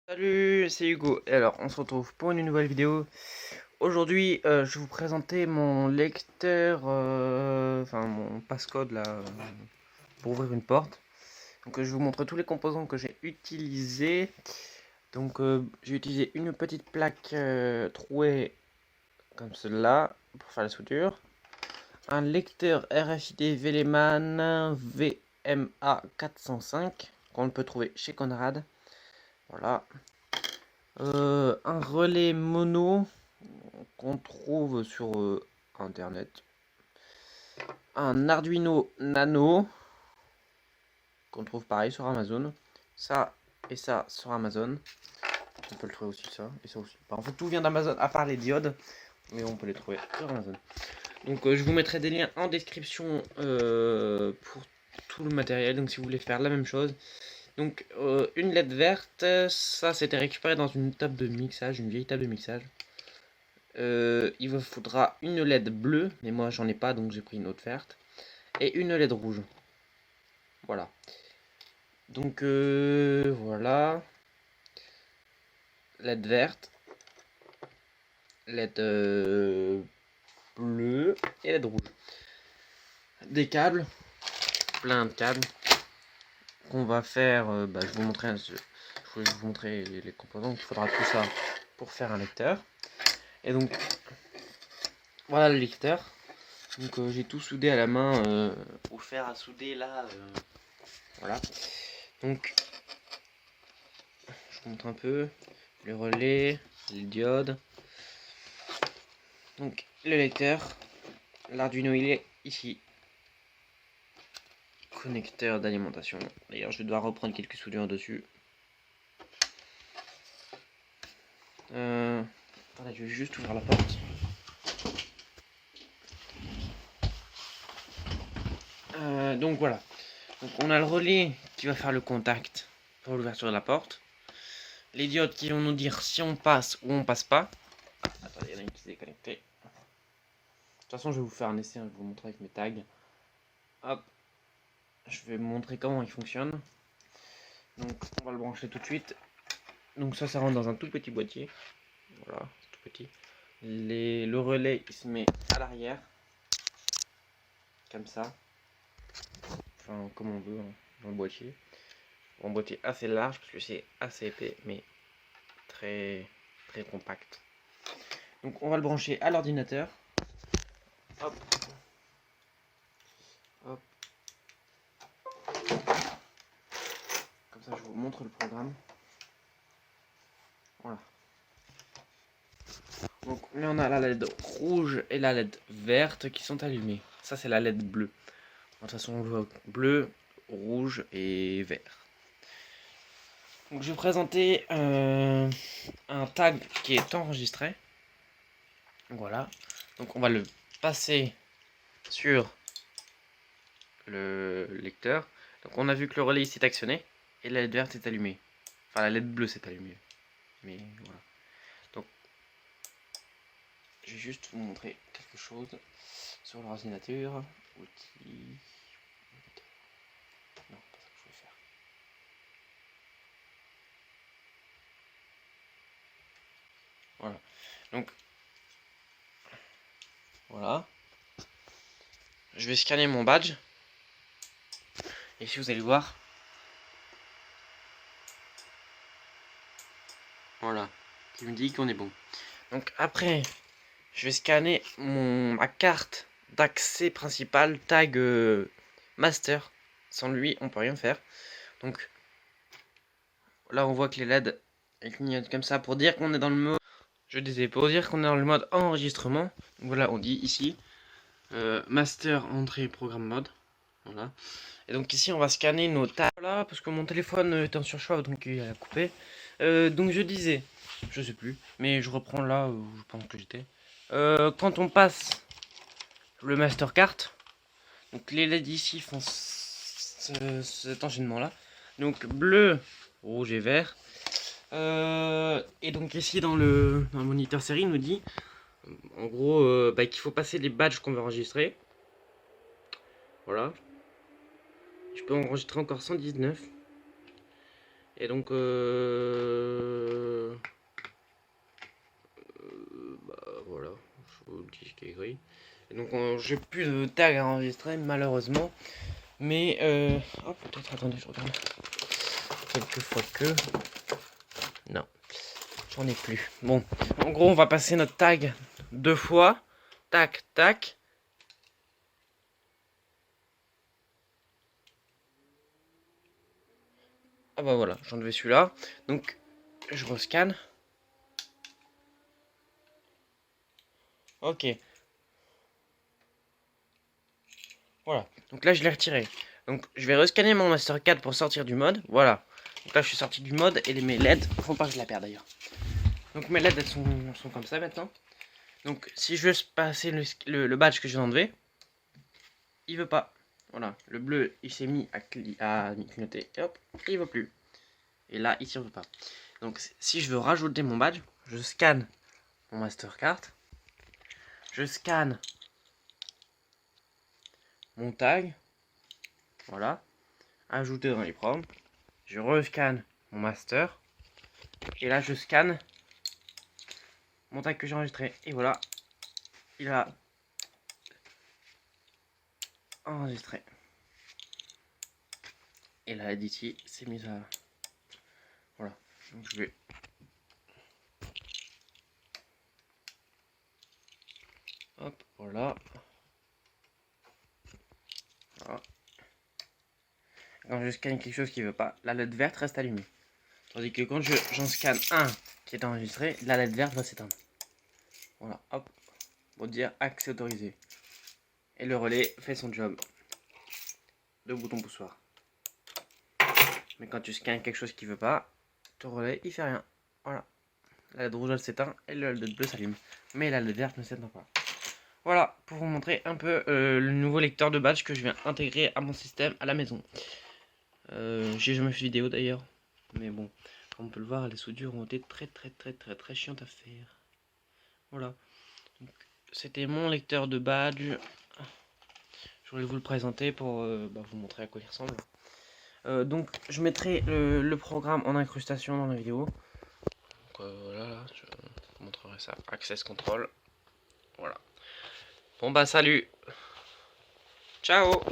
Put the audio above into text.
Salut, c'est Hugo. Et alors, on se retrouve pour une nouvelle vidéo. Aujourd'hui, je vais vous présenter mon lecteur, enfin mon passcode là, pour ouvrir une porte. Donc, je vous montre tous les composants que j'ai utilisés. Donc, j'ai utilisé une petite plaque trouée comme cela pour faire la soudure. Un lecteur RFID Veleman VMA 405 qu'on peut trouver chez Conrad. Voilà. Un relais mono qu'on trouve sur internet. Un Arduino Nano qu'on trouve pareil sur Amazon. Ça et ça sur Amazon. On peut le trouver aussi ça et ça aussi. En fait, tout vient d'Amazon à part les diodes, mais on peut les trouver sur Amazon. Donc je vous mettrai des liens en description pour tout le matériel. Donc si vous voulez faire la même chose. Donc une LED verte, ça c'était récupéré dans une table de mixage, une vieille table de mixage. Il vous faudra une LED bleue, mais moi j'en ai pas donc j'ai pris une autre verte. Et une LED rouge. Voilà. Donc voilà. LED verte. LED bleue et LED rouge. Des câbles. Plein de câbles. Qu'on va faire. Je vais vous montrer les composants. Il faudra tout ça pour faire un lecteur. Et donc voilà le lecteur. Donc j'ai tout soudé à la main au fer à souder là. Voilà. Donc je vous montre un peu le relais, les diodes. Donc le lecteur, l'Arduino il est ici. Connecteur d'alimentation. D'ailleurs je vais devoir reprendre quelques soudures dessus. Voilà, je vais juste ouvrir la porte. Donc voilà. Donc on a le relais qui va faire le contact pour l'ouverture de la porte. Les diodes qui vont nous dire si on passe ou on passe pas. Ah, attendez, il y en a une qui s'est déconnectée. De toute façon je vais vous faire un essai, je vais vous montrer avec mes tags. Hop. Je vais vous montrer comment il fonctionne. Donc on va le brancher tout de suite. Donc ça rentre dans un tout petit boîtier. Voilà, c'est tout petit. Le relais il se met à l'arrière. Comme ça. Enfin comme on veut, hein, dans le boîtier. Un boîtier assez large parce que c'est assez épais mais très compact. Donc on va le brancher à l'ordinateur. Hop. Hop. Comme ça je vous montre le programme. Voilà. Donc là on a la LED rouge et la LED verte qui sont allumées. Ça c'est la LED bleue. De toute façon on voit bleu, rouge et vert. Donc je vais présenter un tag qui est enregistré. Voilà. Donc on va le passer sur le lecteur. Donc on a vu que le relais s'est actionné et la LED verte est allumée. Enfin la LED bleue s'est allumée. Mais voilà. Donc je vais juste vous montrer quelque chose sur l'ordinateur. Outils. Non, pas ça que je veux faire. Voilà. Donc voilà. Je vais scanner mon badge. Et si vous allez voir. Voilà. Qui me dit qu'on est bon. Donc après, je vais scanner ma carte d'accès principale, tag master. Sans lui, on peut rien faire. Donc là, on voit que les LED clignotent comme ça pour dire qu'on est dans le mode. Je disais pour dire qu'on est dans le mode enregistrement. Donc voilà, on dit ici master entrée programme mode. Voilà. Et donc ici, on va scanner nos tags là parce que mon téléphone est en surchauffe donc il a coupé. Donc je disais, je sais plus, mais je reprends là où je pense que j'étais. Quand on passe le master card, donc les LED ici font cet enchaînement là. Donc bleu, rouge et vert. Et donc ici dans le moniteur série il nous dit en gros qu'il faut passer les badges qu'on veut enregistrer. Voilà. Je peux enregistrer encore 119. Et donc Et donc j'ai plus de tag à enregistrer malheureusement. Mais oh, peut-être attendez, je regarde. Quelquefois que. Non, j'en ai plus. Bon, en gros on va passer notre tag 2 fois. Tac, tac. Ah bah voilà, j'ai enlevé celui-là. Donc je rescanne. Ok. Voilà. Donc là je l'ai retiré. Donc je vais rescanner mon Master 4 pour sortir du mode. Voilà. Donc là je suis sorti du mode et mes LED, faut pas que je la perde d'ailleurs. Donc mes LED elles sont comme ça maintenant. Donc si je veux passer le badge que je viens d'enlever, il veut pas. Voilà, le bleu il s'est mis à clignoter, et hop, il veut plus. Et là ici on veut pas. Donc si je veux rajouter mon badge, je scanne mon Mastercard, je scanne mon tag, voilà, ajouter dans les proms, je rescanne mon master, et là je scanne mon tag que j'ai enregistré, et voilà, il a enregistré. Et là d'ici c'est mis à... Voilà, donc je vais... Hop, voilà. Voilà. Quand je scanne quelque chose qui veut pas, la LED verte reste allumée. Tandis que quand j'en scanne un qui est enregistré, la LED verte va s'éteindre. Voilà, hop, pour dire accès autorisé. Et le relais fait son job. Deux boutons poussoir. Mais quand tu scannes quelque chose qui veut pas, ton relais il fait rien. Voilà. La LED rouge elle s'éteint et la LED bleue s'allume. Mais la LED verte ne s'éteint pas. Voilà, pour vous montrer un peu le nouveau lecteur de badge que je viens intégrer à mon système à la maison. J'ai jamais fait de vidéo d'ailleurs. Mais bon, comme on peut le voir, les soudures ont été très chiantes à faire. Voilà. C'était mon lecteur de badge. Je voulais vous le présenter pour vous montrer à quoi il ressemble. Donc je mettrai le programme en incrustation dans la vidéo. Donc voilà, là, je vous montrerai ça. Access Control. Voilà. Bon bah salut. Ciao.